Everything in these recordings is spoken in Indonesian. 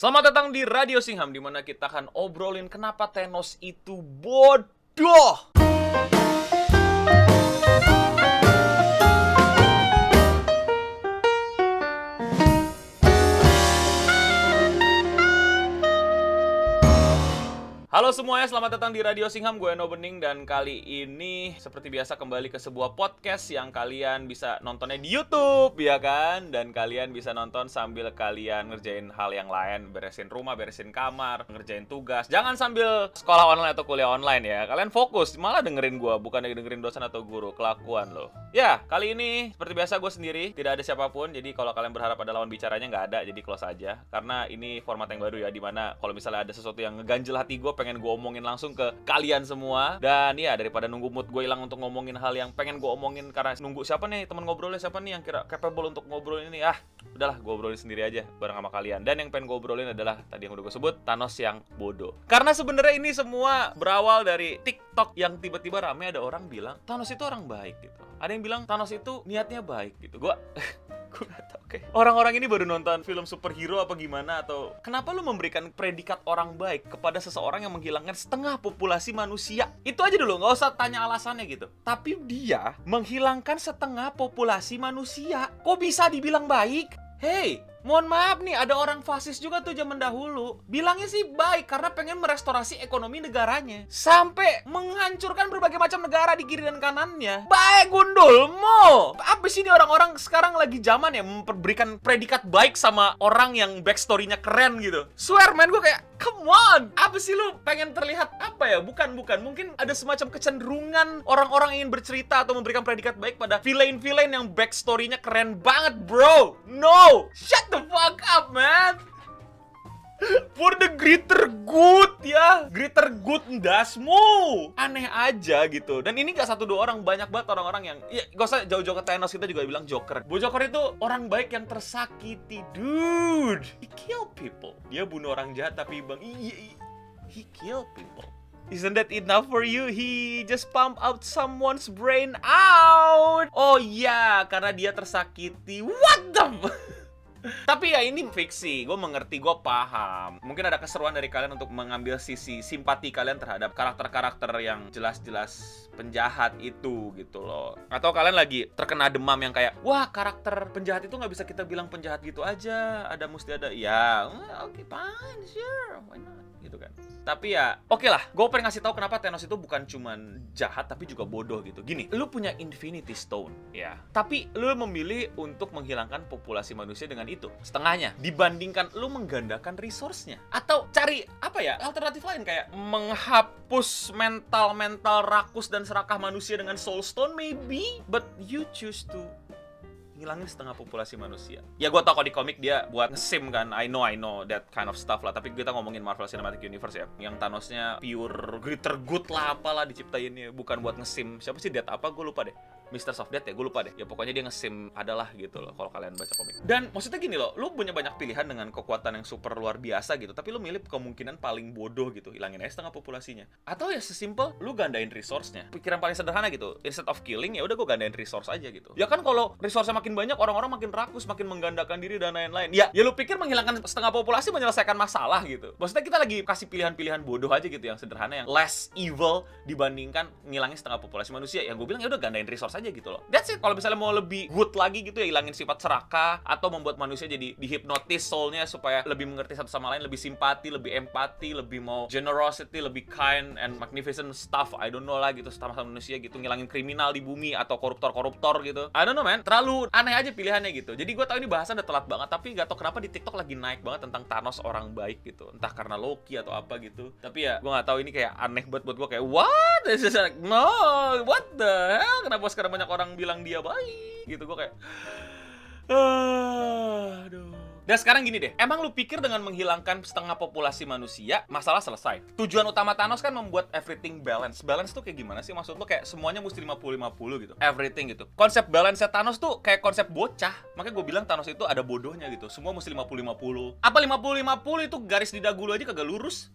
Selamat datang di Radio Singham, di mana kita akan obrolin kenapa Thanos itu bodoh. Halo semuanya, selamat datang di Radio Singham. Gue Eno Bening, dan kali ini seperti biasa kembali ke sebuah podcast yang kalian bisa nontonnya di YouTube, ya kan? Dan kalian bisa nonton sambil kalian ngerjain hal yang lain, beresin rumah, beresin kamar, ngerjain tugas. Jangan sambil sekolah online atau kuliah online ya. Kalian fokus, malah dengerin gue, bukan dengerin dosen atau guru. Kelakuan lo. Ya, kali ini seperti biasa gue sendiri, tidak ada siapapun. Jadi kalau kalian berharap ada lawan bicaranya, nggak ada, jadi close aja. Karena ini format yang baru ya, dimana kalau misalnya ada sesuatu yang ngeganjel hati gue, pengen gue omongin langsung ke kalian semua. Dan ya, daripada nunggu mood gue hilang untuk ngomongin hal yang pengen gue omongin karena nunggu siapa nih teman ngobrolnya, siapa nih yang kira capable untuk ngobrolin ini, udahlah gue obrolin sendiri aja bareng sama kalian. Dan yang pengen gue obrolin adalah tadi yang udah gue sebut, Thanos yang bodoh. Karena sebenarnya ini semua berawal dari TikTok yang tiba-tiba rame, ada orang bilang Thanos itu orang baik gitu. Ada yang bilang Thanos itu niatnya baik gitu. Gue gak tau, oke. Orang-orang ini baru nonton film superhero apa gimana, atau kenapa lu memberikan predikat orang baik kepada seseorang yang menghilangkan setengah populasi manusia? Itu aja dulu, nggak usah tanya alasannya gitu. Tapi dia menghilangkan setengah populasi manusia, kok bisa dibilang baik? Hey, mohon maaf nih, ada orang fasis juga tuh zaman dahulu. Bilangnya sih baik karena pengen merestorasi ekonomi negaranya, sampai menghancurkan berbagai macam negara di kiri dan kanannya. Baik gundul, mo. Apa sih ini orang-orang sekarang lagi zaman ya memberikan predikat baik sama orang yang backstory-nya keren gitu. Swear man, gue kayak, come on. Apa sih lu pengen terlihat apa ya? Bukan. Mungkin ada semacam kecenderungan orang-orang ingin bercerita atau memberikan predikat baik pada villain-villain yang backstory-nya keren banget, bro. No! Shut the fuck up, man! For the greater good ya, greater good ndasmu. Aneh aja gitu. Dan ini gak satu dua orang, banyak banget orang-orang yang, ya gak usah jauh-jauh ke Thanos, kita juga bilang Joker. Joker itu orang baik yang tersakiti, dude. He kill people. Dia bunuh orang jahat tapi bang, he kill people. Isn't that enough for you? He just pump out someone's brain out. Oh iya, karena dia tersakiti. What the Tapi ya ini fiksi, gue mengerti, gue paham. Mungkin ada keseruan dari kalian untuk mengambil sisi simpati kalian terhadap karakter-karakter yang jelas-jelas penjahat itu gitu loh. Atau kalian lagi terkena demam yang kayak, wah karakter penjahat itu gak bisa kita bilang penjahat gitu aja, mesti ada, ya oke, fine, sure, why not, gitu kan. Tapi ya, oke lah, gue pengen ngasih tahu kenapa Thanos itu bukan cuman jahat tapi juga bodoh gitu. Gini, lu punya Infinity Stone ya, tapi lu memilih untuk menghilangkan populasi manusia dengan itu, setengahnya, dibandingkan lu menggandakan resource-nya. Atau cari, apa ya, alternatif lain kayak menghapus mental rakus dan serakah manusia dengan Soul Stone maybe, but you choose to ngilangin setengah populasi manusia. Ya gue tau kalau di komik dia buat nge-sim kan, I know that kind of stuff lah. Tapi kita ngomongin Marvel Cinematic Universe ya, yang Thanosnya pure greater good lah, apalah diciptainnya, bukan buat nge-sim. Siapa sih Death apa, gue lupa deh, Mr. Soft Death ya, gue lupa deh. Ya pokoknya dia nge-sim adalah gitu loh kalau kalian baca komik. Dan maksudnya gini loh, lu punya banyak pilihan dengan kekuatan yang super luar biasa gitu, tapi lu milih kemungkinan paling bodoh gitu, hilangin aja setengah populasinya. Atau ya sesimpel lu gandain resource-nya. Pikiran paling sederhana gitu, instead of killing ya udah gue gandain resource aja gitu. Ya kan kalau resource-nya makin banyak, orang-orang makin rakus, makin menggandakan diri dan lain-lain. Ya lu pikir menghilangkan setengah populasi menyelesaikan masalah gitu? Maksudnya kita lagi kasih pilihan-pilihan bodoh aja gitu, yang sederhana, yang less evil dibandingkan ngilangin setengah populasi manusia. Yang gue bilang ya udah gandain resource aja gitu loh. That's it. Kalau misalnya mau lebih good lagi gitu ya, hilangin sifat serakah atau membuat manusia jadi dihipnotis soulnya supaya lebih mengerti satu sama lain, lebih simpati, lebih empati, lebih mau generosity, lebih kind and magnificent stuff. I don't know lah gitu, sama manusia gitu, ngilangin kriminal di bumi atau koruptor gitu. I don't know man, terlalu aneh aja pilihannya gitu. Jadi gue tahu ini bahasan udah telat banget, tapi gak tau kenapa di TikTok lagi naik banget tentang Thanos orang baik gitu. Entah karena Loki atau apa gitu. Tapi ya gue gak tahu, ini kayak aneh banget buat gue, kayak what? This is like, no, what the hell? Kenapa sekarang banyak orang bilang dia baik gitu? Gue kayak aduh. Dan sekarang gini deh, emang lu pikir dengan menghilangkan setengah populasi manusia, masalah selesai? Tujuan utama Thanos kan membuat everything balance. Balance tuh kayak gimana sih? Maksud lu kayak semuanya mesti 50-50 gitu? Everything gitu. Konsep balance Thanos tuh kayak konsep bocah. Makanya gue bilang Thanos itu ada bodohnya gitu. Semua mesti 50-50. Apa 50-50 itu garis di dagu lu aja kagak lurus?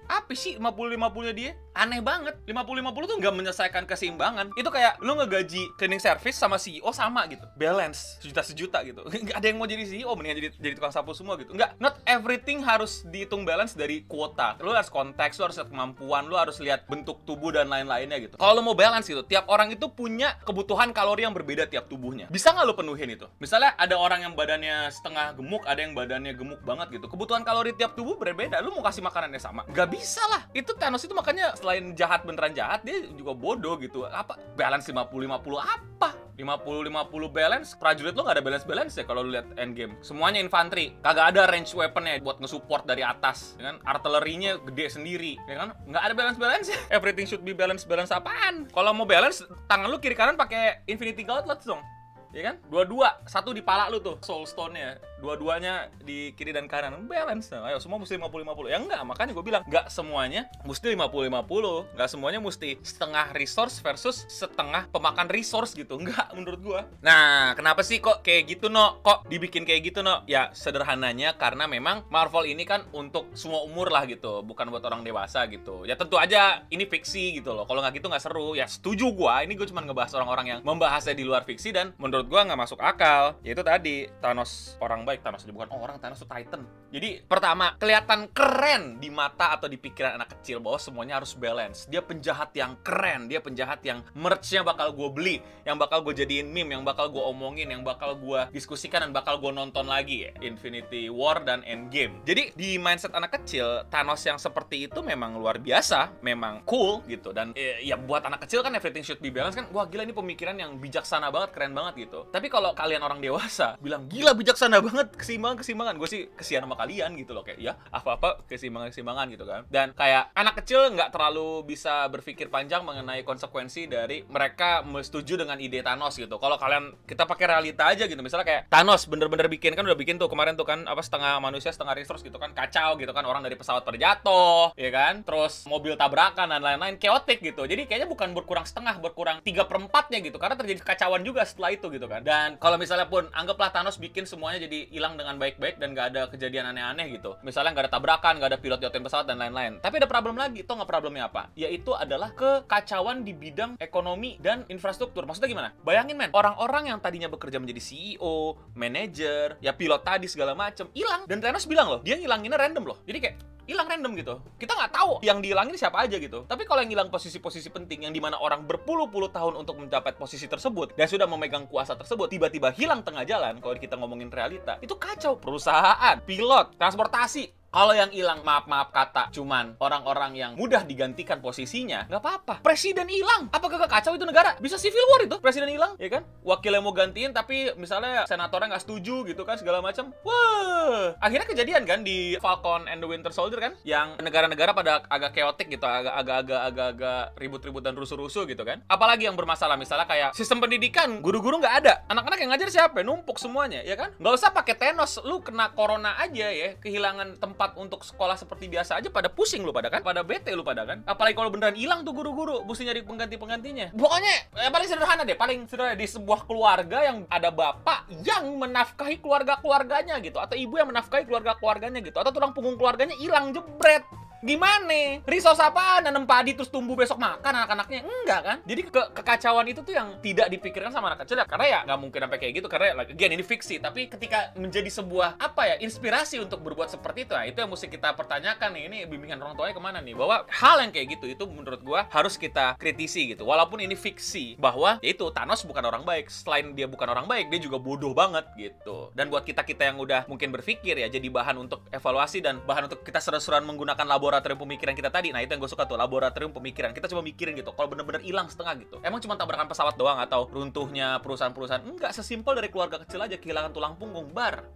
Apa sih 50-50-nya dia? Aneh banget. 50-50 tuh nggak menyelesaikan keseimbangan. Itu kayak lu ngegaji cleaning service sama CEO sama gitu. Balance sejuta gitu. Nggak ada yang mau jadi CEO, mendingan jadi tukang sapu semua gitu. Nggak, not everything harus dihitung balance dari kuota. Lu harus konteks, lu harus lihat kemampuan, lu harus lihat bentuk tubuh dan lain-lainnya gitu. Kalau lu mau balance gitu, tiap orang itu punya kebutuhan kalori yang berbeda tiap tubuhnya. Bisa nggak lu penuhin itu? Misalnya ada orang yang badannya setengah gemuk, ada yang badannya gemuk banget gitu. Kebutuhan kalori tiap tubuh berbeda. Lu mau kasih makanannya sama? Nggak bisa lah. Itu Thanos itu makanya selain jahat beneran jahat, dia juga bodoh gitu. Apa? Balance 50-50 apa? 50-50 balance, prajurit lo nggak ada balance ya kalau lu lihat Endgame. Semuanya infanteri, kagak ada range weaponnya buat nge-support dari atas, ya kan? Artilerinya gede sendiri, ya kan? Nggak ada balance ya. Everything should be balance apaan? Kalau mau balance, tangan lu kiri kanan pakai Infinity Gauntlet dong. Ya kan? Dua-dua, satu di pala lu tuh, Soul Stone-nya. Dua-duanya di kiri dan kanan. Balance. Nah, ayo semua mesti 50-50. Ya enggak, makanya gue bilang enggak semuanya mesti 50-50. Enggak semuanya mesti setengah resource versus setengah pemakan resource gitu. Enggak, menurut gue. Nah, kenapa sih kok kayak gitu, No? Kok dibikin kayak gitu, No? Ya, sederhananya karena memang Marvel ini kan untuk semua umur lah gitu, bukan buat orang dewasa gitu. Ya tentu aja ini fiksi gitu loh. Kalau nggak gitu nggak seru. Ya setuju gue. Ini gue cuma ngebahas orang-orang yang membahasnya di luar fiksi dan menurut gue nggak masuk akal. Yaitu tadi Thanos orang baik, Thanos itu bukan orang, Thanos itu Titan. Jadi pertama, kelihatan keren di mata atau di pikiran anak kecil bahwa semuanya harus balance. Dia penjahat yang keren, dia penjahat yang merch-nya bakal gue beli, yang bakal gue jadiin meme, yang bakal gue omongin, yang bakal gue diskusikan dan bakal gue nonton lagi ya. Infinity War dan Endgame. Jadi di mindset anak kecil, Thanos yang seperti itu memang luar biasa, memang cool gitu. Dan ya buat anak kecil kan everything should be balance kan, wah gila ini pemikiran yang bijaksana banget, keren banget gitu. Tapi kalau kalian orang dewasa bilang gila bijaksana banget, keseimbangan, gue sih kesian sama kalian gitu loh, kayak ya apa-apa keseimbangan gitu kan. Dan kayak anak kecil nggak terlalu bisa berpikir panjang mengenai konsekuensi dari mereka setuju dengan ide Thanos gitu. Kalau kalian, kita pakai realita aja gitu, misalnya kayak Thanos bener-bener bikin, kan udah bikin tuh kemarin tuh kan apa, setengah manusia setengah resource gitu kan, kacau gitu kan, orang dari pesawat terjatuh ya kan, terus mobil tabrakan dan lain-lain, chaotic gitu. Jadi kayaknya bukan berkurang setengah, berkurang 3/4-nya gitu, karena terjadi kekacauan juga setelah itu gitu kan. Dan kalau misalnya pun anggaplah Thanos bikin semuanya jadi hilang dengan baik-baik dan gak ada kejadian aneh-aneh gitu, misalnya gak ada tabrakan, gak ada pilot jatuhin pesawat dan lain-lain, tapi ada problem lagi. Tau gak problemnya apa? Yaitu adalah kekacauan di bidang ekonomi dan infrastruktur. Maksudnya gimana? Bayangin men, orang-orang yang tadinya bekerja menjadi CEO, manajer, ya pilot tadi segala macem hilang. Dan Thanos bilang loh, dia ngilanginnya random loh. Jadi kayak hilang random gitu. Kita nggak tahu yang dihilangin siapa aja gitu. Tapi kalau yang hilang posisi-posisi penting yang dimana orang berpuluh-puluh tahun untuk mencapai posisi tersebut dan sudah memegang kuasa tersebut, tiba-tiba hilang tengah jalan, kalau kita ngomongin realita, itu kacau. Perusahaan, pilot, transportasi. Kalau yang hilang, maaf kata, cuman orang-orang yang mudah digantikan posisinya, nggak apa-apa. Presiden hilang, apa kagak kacau itu negara? Bisa civil war itu, presiden hilang, ya kan? Wakil yang mau gantiin, tapi misalnya senatornya nggak setuju gitu kan, segala macam. Wah, akhirnya kejadian kan di Falcon and the Winter Soldier kan, yang negara-negara pada agak chaotic gitu, agak ribut-ribut dan rusuh-rusuh gitu kan. Apalagi yang bermasalah, misalnya kayak sistem pendidikan, guru-guru nggak ada, anak-anak yang ngajar siapa? Numpuk semuanya, ya kan? Nggak usah pakai Thanos, lu kena corona aja ya, kehilangan tempat untuk sekolah seperti biasa aja pada pusing lu pada kan, pada bete lu pada kan. Apalagi kalau beneran hilang tuh guru-guru, mesti nyari penggantinya. Pokoknya paling sederhana deh, paling sederhana di sebuah keluarga yang ada bapak yang menafkahi keluarga-keluarganya gitu, atau ibu yang menafkahi keluarga-keluarganya gitu, atau tulang punggung keluarganya hilang jebret. Gimana? Resource apaan? Nanam padi terus tumbuh besok makan anak-anaknya? Enggak kan? Jadi kekacauan itu tuh yang tidak dipikirkan sama anak kecil ya. Karena ya nggak mungkin sampai kayak gitu, karena again ini fiksi. Tapi ketika menjadi sebuah inspirasi untuk berbuat seperti itu, nah itu yang mesti kita pertanyakan nih. Ini bimbingan orang tuanya kemana nih? Bahwa hal yang kayak gitu itu menurut gua harus kita kritisi gitu. Walaupun ini fiksi, bahwa ya itu Thanos bukan orang baik. Selain dia bukan orang baik, dia juga bodoh banget gitu. Dan buat kita yang udah mungkin berpikir ya, jadi bahan untuk evaluasi dan bahan untuk kita seru-seruan menggunakan laboratorium pemikiran kita tadi. Nah itu yang gue suka tuh, laboratorium pemikiran. Kita coba mikirin gitu, kalau bener-bener hilang setengah gitu, emang cuma tabrakan pesawat doang atau runtuhnya perusahaan-perusahaan? Enggak, sesimpel dari keluarga kecil aja kehilangan tulang punggung, bar.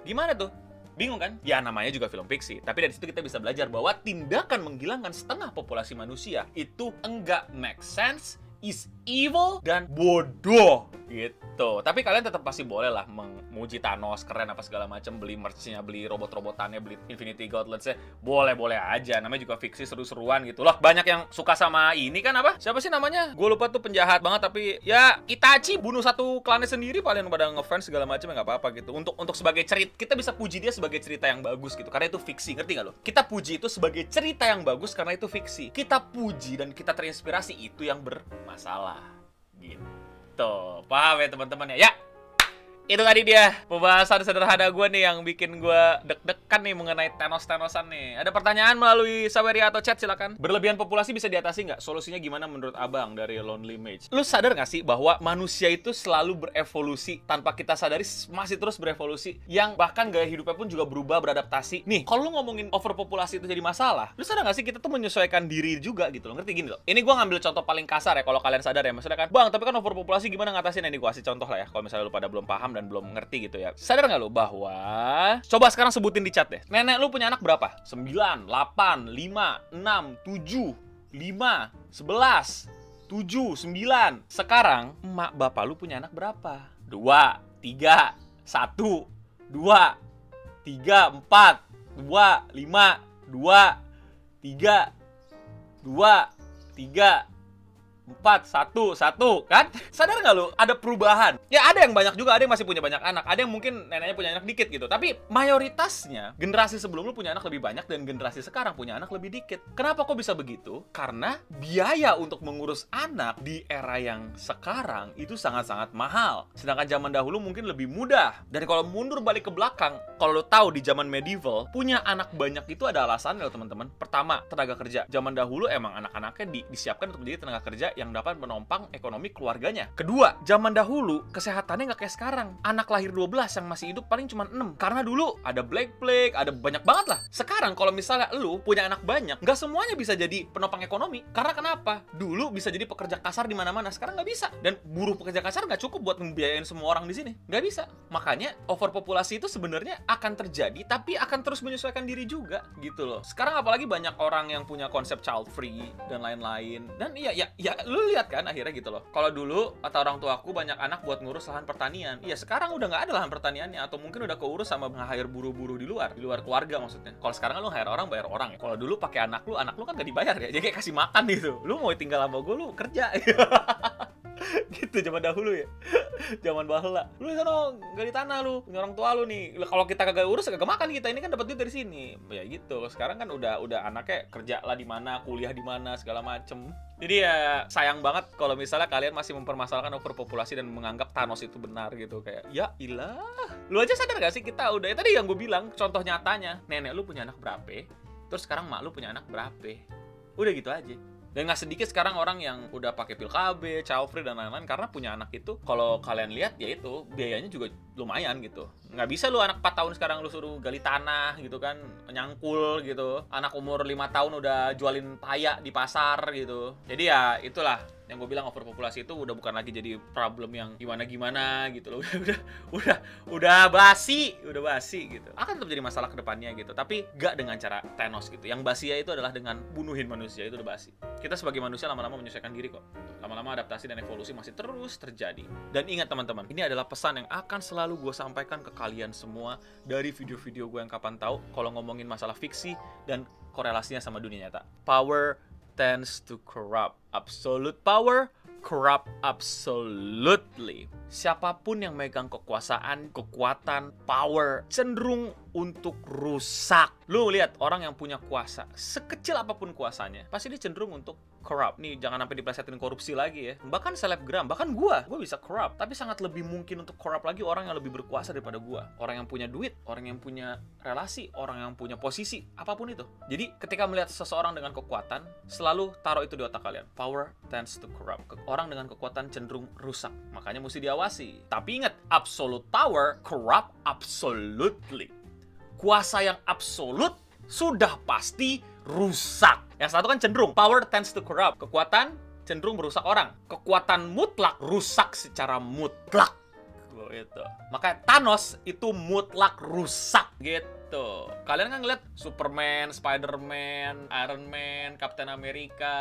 Gimana tuh? Bingung kan? Ya namanya juga film fiksi. Tapi dari situ kita bisa belajar bahwa tindakan menghilangkan setengah populasi manusia itu enggak make sense, is evil dan bodoh gitu. Tapi kalian tetap pasti boleh lah memuji Thanos, keren apa segala macam, beli merch-nya, beli robot-robotannya, beli Infinity Gauntlet-nya, boleh-boleh aja. Namanya juga fiksi, seru-seruan gitu loh. Banyak yang suka sama ini kan apa? Siapa sih namanya? Gue lupa tuh, penjahat banget tapi ya Itachi bunuh satu klannya sendiri, paling pada ngefans segala macam, ya nggak apa-apa gitu. Untuk sebagai cerita, kita bisa puji dia sebagai cerita yang bagus gitu, karena itu fiksi, ngerti nggak lo? Kita puji itu sebagai cerita yang bagus karena itu fiksi. Kita puji dan kita terinspirasi, itu yang bermasalah gitu. Paham ya teman-teman ya? Itu tadi dia pembahasan sederhana gue nih yang bikin gue deg-degan nih mengenai Thanos-Thanosan nih. Ada pertanyaan melalui Saweria atau chat, silakan. Berlebihan populasi bisa diatasi nggak? Solusinya gimana menurut abang dari Lonely Mage? Lu sadar nggak sih bahwa manusia itu selalu berevolusi tanpa kita sadari, masih terus berevolusi, yang bahkan gaya hidupnya pun juga berubah, beradaptasi. Nih, kalau lu ngomongin overpopulasi itu jadi masalah, lu sadar nggak sih kita tuh menyesuaikan diri juga gitu loh, ngerti gini loh. Ini gue ngambil contoh paling kasar ya, kalau kalian sadar ya, maksudnya kan, bang, tapi kan overpopulasi gimana ngatasin? Ini gue kasih contoh lah ya, kalau misalnya lu pada belum paham dan belum ngerti gitu ya. Sadar nggak lu bahwa, coba sekarang sebutin di chat deh, nenek lu punya anak berapa? 9, 8, 5, 6, 7, 5, 11, 7, 9. Sekarang emak bapak lu punya anak berapa? 2, 3, 1, 2, 3, 4, 2, 5, 2, 3, 2, 3, 4, 1, 1, kan? Sadar nggak lu? Ada perubahan. Ya ada yang banyak juga, ada yang masih punya banyak anak, ada yang mungkin neneknya punya anak dikit gitu. Tapi mayoritasnya, generasi sebelum lu punya anak lebih banyak dan generasi sekarang punya anak lebih dikit. Kenapa kok bisa begitu? Karena biaya untuk mengurus anak di era yang sekarang itu sangat-sangat mahal. Sedangkan zaman dahulu mungkin lebih mudah. Dan kalau mundur balik ke belakang, kalau lu tahu di zaman medieval, punya anak banyak itu ada alasannya loh teman-teman. Pertama, tenaga kerja. Zaman dahulu emang anak-anaknya disiapkan untuk menjadi tenaga kerja yang dapat menopang ekonomi keluarganya. Kedua, zaman dahulu kesehatannya nggak kayak sekarang. Anak lahir 12 yang masih hidup paling cuma 6. Karena dulu ada Black Plague, ada banyak banget lah. Sekarang kalau misalnya lu punya anak banyak, nggak semuanya bisa jadi penopang ekonomi. Karena kenapa? Dulu bisa jadi pekerja kasar di mana-mana, sekarang nggak bisa. Dan buruh pekerja kasar nggak cukup buat membiayain semua orang di sini. Nggak bisa. Makanya overpopulasi itu sebenarnya akan terjadi, tapi akan terus menyesuaikan diri juga gitu loh. Sekarang apalagi banyak orang yang punya konsep child free dan lain-lain. Dan iya, ya lu lihat kan akhirnya gitu loh. Kalau dulu atau orang tuaku banyak anak buat ngurus lahan pertanian. Iya, sekarang udah nggak ada lahan pertaniannya, atau mungkin udah keurus sama nge-hire buruh-buruh di luar keluarga maksudnya. Kalau sekarang lu hire orang, bayar orang ya. Kalau dulu pakai anak lu kan nggak dibayar ya. Jadi kayak kasih makan gitu. Lu mau tinggal sama gue, lu kerja. Gitu zaman dahulu ya. Zaman bahula. Lu di sana nggak di tanah lu, punya orang tua lu nih. Kalau kita kagak urus kagak makan kita. Ini kan dapat duit dari sini. Ya gitu. Sekarang kan udah anaknya kerja lah di mana, kuliah di mana, segala macem. Jadi ya sayang banget kalau misalnya kalian masih mempermasalahkan overpopulasi dan menganggap Thanos itu benar gitu. Kayak ya ilah. Lu aja sadar gak sih kita udah, ya tadi yang gue bilang contoh nyatanya, nenek lu punya anak berapa? Terus sekarang mak lu punya anak berapa? Udah gitu aja. Dan nggak sedikit sekarang orang yang udah pakai pil KB, child free dan lain-lain karena punya anak itu. Kalau kalian lihat ya itu biayanya juga lumayan gitu. Nggak bisa lu anak 4 tahun sekarang lu suruh gali tanah gitu kan, nyangkul gitu. Anak umur 5 tahun udah jualin paya di pasar gitu. Jadi ya itulah yang gue bilang, overpopulasi itu udah bukan lagi jadi problem yang gimana-gimana gitu loh. udah basi gitu. Akan tetap jadi masalah kedepannya gitu, tapi gak dengan cara Thanos gitu. Yang basi itu adalah dengan bunuhin manusia, itu udah basi. Kita sebagai manusia lama-lama menyesuaikan diri kok. Lama-lama adaptasi dan evolusi masih terus terjadi. Dan ingat teman-teman, ini adalah pesan yang akan selalu gue sampaikan ke kalian semua dari video-video gue yang kapan tahu kalau ngomongin masalah fiksi dan korelasinya sama dunia nyata. Power tends to corrupt. Absolute power corrupt absolutely. Siapapun yang megang kekuasaan, kekuatan, power cenderung untuk rusak. Lu lihat orang yang punya kuasa, sekecil apapun kuasanya, pasti dia cenderung untuk corrupt. Nih jangan sampai diplesetin korupsi lagi ya. Bahkan selebgram, bahkan gua bisa corrupt, tapi sangat lebih mungkin untuk corrupt lagi orang yang lebih berkuasa daripada gua. Orang yang punya duit, orang yang punya relasi, orang yang punya posisi, apapun itu. Jadi ketika melihat seseorang dengan kekuatan, selalu taruh itu di otak kalian. Power tends to corrupt. Orang dengan kekuatan cenderung rusak. Makanya mesti diawasi. Tapi ingat, absolute power corrupt absolutely. Kuasa yang absolut sudah pasti rusak. Yang satu kan cenderung, power tends to corrupt. Kekuatan cenderung merusak orang. Kekuatan mutlak rusak secara mutlak. Itu. Maka Thanos itu mutlak rusak gitu. Tuh, kalian kan ngeliat Superman, Spider-Man, Iron Man, Captain America.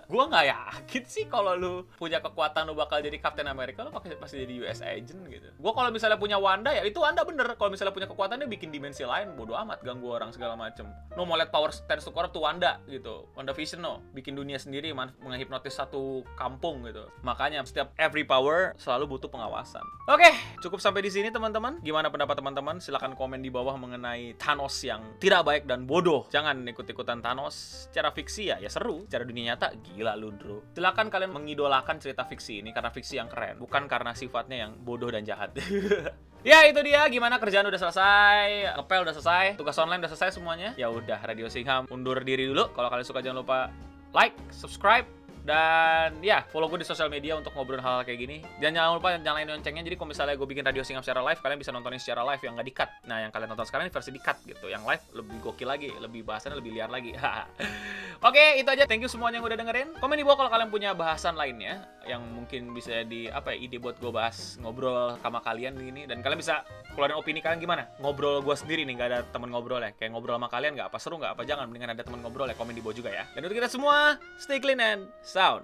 Gua nggak yakin sih kalau lu punya kekuatan lu bakal jadi Captain America, lu pasti jadi US agent gitu. Gua kalau misalnya punya Wanda ya itu Wanda bener. Kalau misalnya punya kekuatannya bikin dimensi lain, bodo amat ganggu orang segala macem. No mau lihat power stance to core tuh Wanda gitu. Wanda Vision no, bikin dunia sendiri, menghipnotis satu kampung gitu. Makanya setiap every power selalu butuh pengawasan. Oke, cukup sampai di sini teman-teman. Gimana pendapat teman-teman? Silahkan komen di bawah mengenai Thanos yang tidak baik dan bodoh. Jangan ikut-ikutan Thanos. Secara fiksi ya seru. Secara dunia nyata gila lu bro. Silakan kalian mengidolakan cerita fiksi ini karena fiksi yang keren, bukan karena sifatnya yang bodoh dan jahat. Ya itu dia, gimana kerjaan udah selesai, ngepel udah selesai, tugas online udah selesai semuanya. Ya udah, Radio Singham undur diri dulu. Kalau kalian suka jangan lupa like, subscribe, dan ya follow gue di sosial media untuk ngobrol hal-hal kayak gini. Dan jangan lupa nyalain loncengnya. Jadi kalau misalnya gue bikin Radio Singham secara live, kalian bisa nontonin secara live yang nggak di-cut. Nah yang kalian nonton sekarang ini versi di-cut gitu. Yang live lebih gokil lagi, lebih bahasannya lebih liar lagi. Oke, itu aja. Thank you semuanya yang udah dengerin. Komen di bawah kalau kalian punya bahasan lainnya yang mungkin bisa di ide buat gue bahas, ngobrol sama kalian gini. Dan kalian bisa keluarin opini kalian gimana. Ngobrol gue sendiri nih, nggak ada temen ngobrol ya. Kayak ngobrol sama kalian nggak apa seru nggak apa jangan, mendingan ada temen ngobrol ya. Komen di bawah juga ya. Dan untuk kita semua, stay clean and sound.